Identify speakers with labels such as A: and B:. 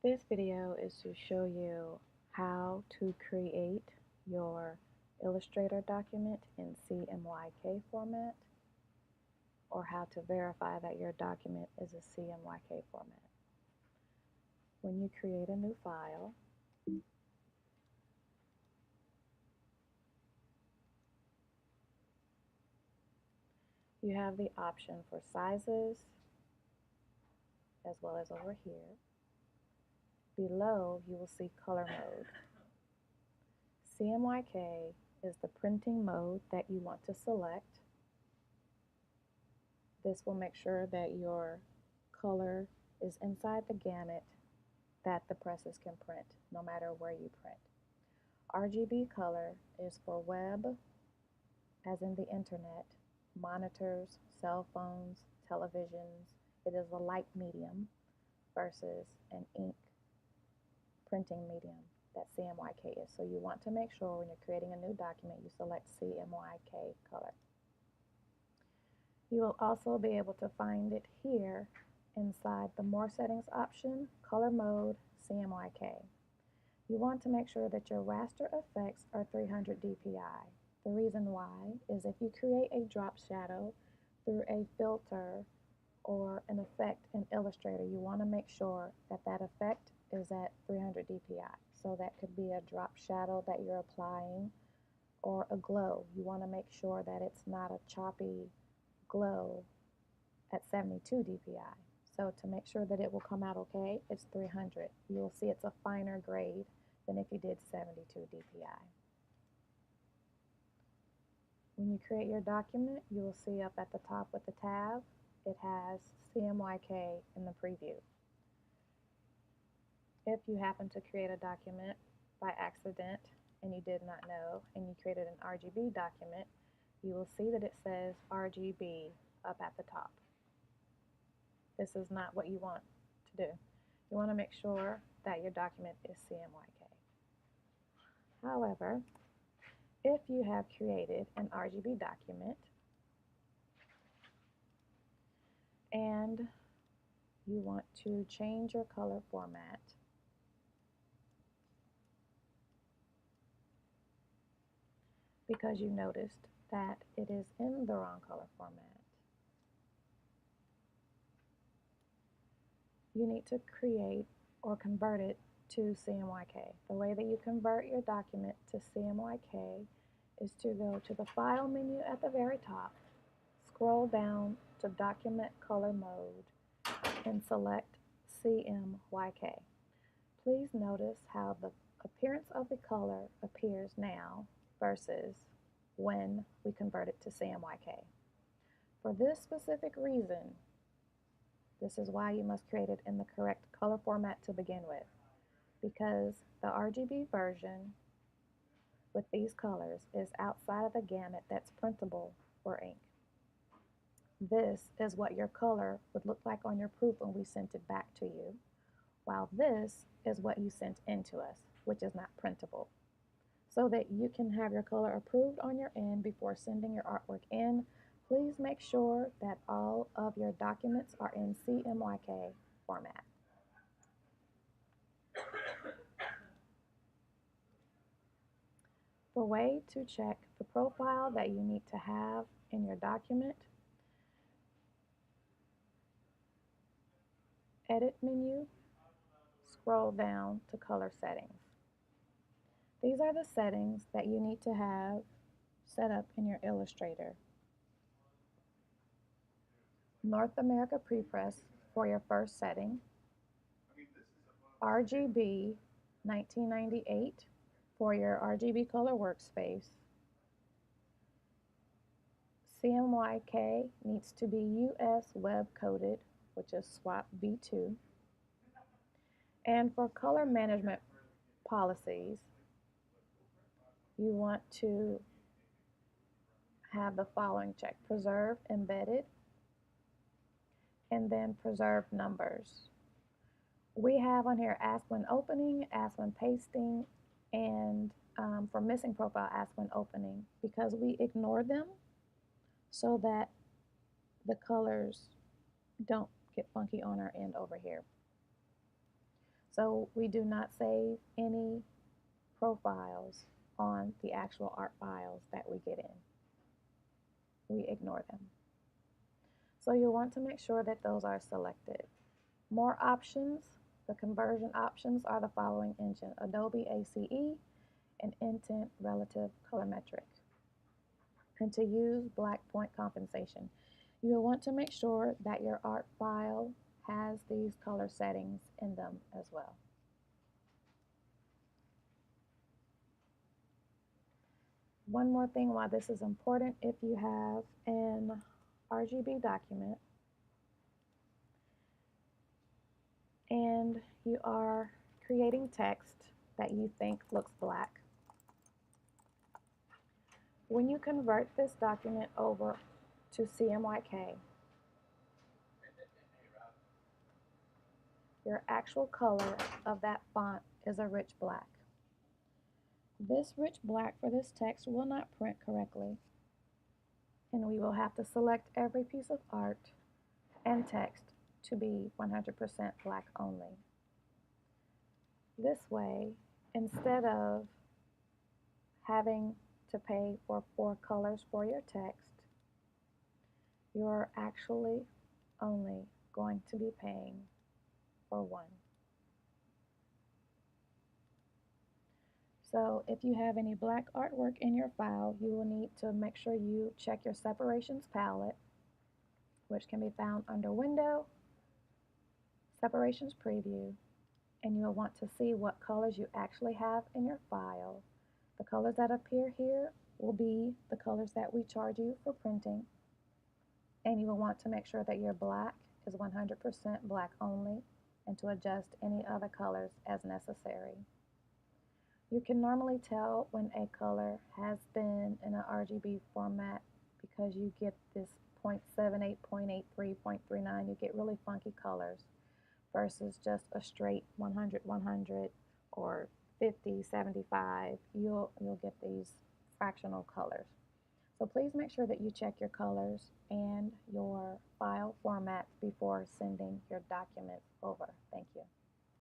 A: This video is to show you how to create your Illustrator document in cmyk format, or how to verify that your document is a cmyk format. When you create a new file, you have the option for sizes, as well as over here. Below, you will see color mode. cmyk is the printing mode that you want to select. This will make sure that your color is inside the gamut that the presses can print, no matter where you print. RGB color is for web, as in the internet, monitors, cell phones, televisions. It is a light medium versus an ink printing medium that cmyk is. So you want to make sure when you're creating a new document, you select cmyk color. You will also be able to find it here inside the More Settings option, Color Mode, cmyk. You want to make sure that your raster effects are 300 dpi. The reason why is if you create a drop shadow through a filter or an effect in Illustrator, you want to make sure that that effect is at 300 dpi. So that could be a drop shadow that you're applying or a glow. You want to make sure that it's not a choppy glow at 72 dpi. So to make sure that it will come out okay, it's 300. You'll see it's a finer grade than if you did 72 dpi. When you create your document, you will see up at the top with the tab, it has cmyk in the preview. If you happen to create a document by accident and you did not know, and you created an RGB document, you will see that it says RGB up at the top. This is not what you want to do. You want to make sure that your document is cmyk. However, if you have created an RGB document and you want to change your color format, because you noticed that it is in the wrong color format, you need to create or convert it to cmyk. The way that you convert your document to cmyk is to go to the File menu at the very top, scroll down to Document Color Mode, and select cmyk. Please notice how the appearance of the color appears now versus when we convert it to cmyk. For this specific reason, this is why you must create it in the correct color format to begin with, because the RGB version with these colors is outside of the gamut that's printable for ink. This is what your color would look like on your proof when we sent it back to you, while this is what you sent into us, which is not printable. So that you can have your color approved on your end before sending your artwork in, please make sure that all of your documents are in cmyk format. The way to check the profile that you need to have in your document, Edit menu, scroll down to Color Settings. These are the settings that you need to have set up in your Illustrator. North America Prepress for your first setting, RGB 1998 for your RGB color workspace. CMYK needs to be US web coded, which is SWAP v2. And for color management policies, you want to have the following check: preserve embedded, and then preserve numbers. We have on here ask when opening, ask when pasting, and for missing profile, ask when opening, because we ignore them so that the colors don't get funky on our end over here. So we do not save any profiles on the actual art files that we get in. We ignore them. So you'll want to make sure that those are selected. More options, the conversion options are the following engine: Adobe ACE and Intent Relative Colorimetric. And to use black point compensation, you will want to make sure that your art file has these color settings in them as well. One more thing why this is important: if you have an RGB document and you are creating text that you think looks black, when you convert this document over to cmyk, your actual color of that font is a rich black. This rich black for this text will not print correctly, and we will have to select every piece of art and text to be 100% black only. This way, instead of having to pay for 4 colors for your text, you're actually only going to be paying for 1. So if you have any black artwork in your file, you will need to make sure you check your separations palette, which can be found under Window, Separations Preview, and you'll want to see what colors you actually have in your file. The colors that appear here will be the colors that we charge you for printing, and you will want to make sure that your black is 100% black only, and to adjust any other colors as necessary. You can normally tell when a color has been in an RGB format because you get this 0.78, 0.83, 0.39. You get really funky colors versus just a straight 100, 100 or 50, 75. You'll get these fractional colors. So please make sure that you check your colors and your file formats before sending your documents over. Thank you.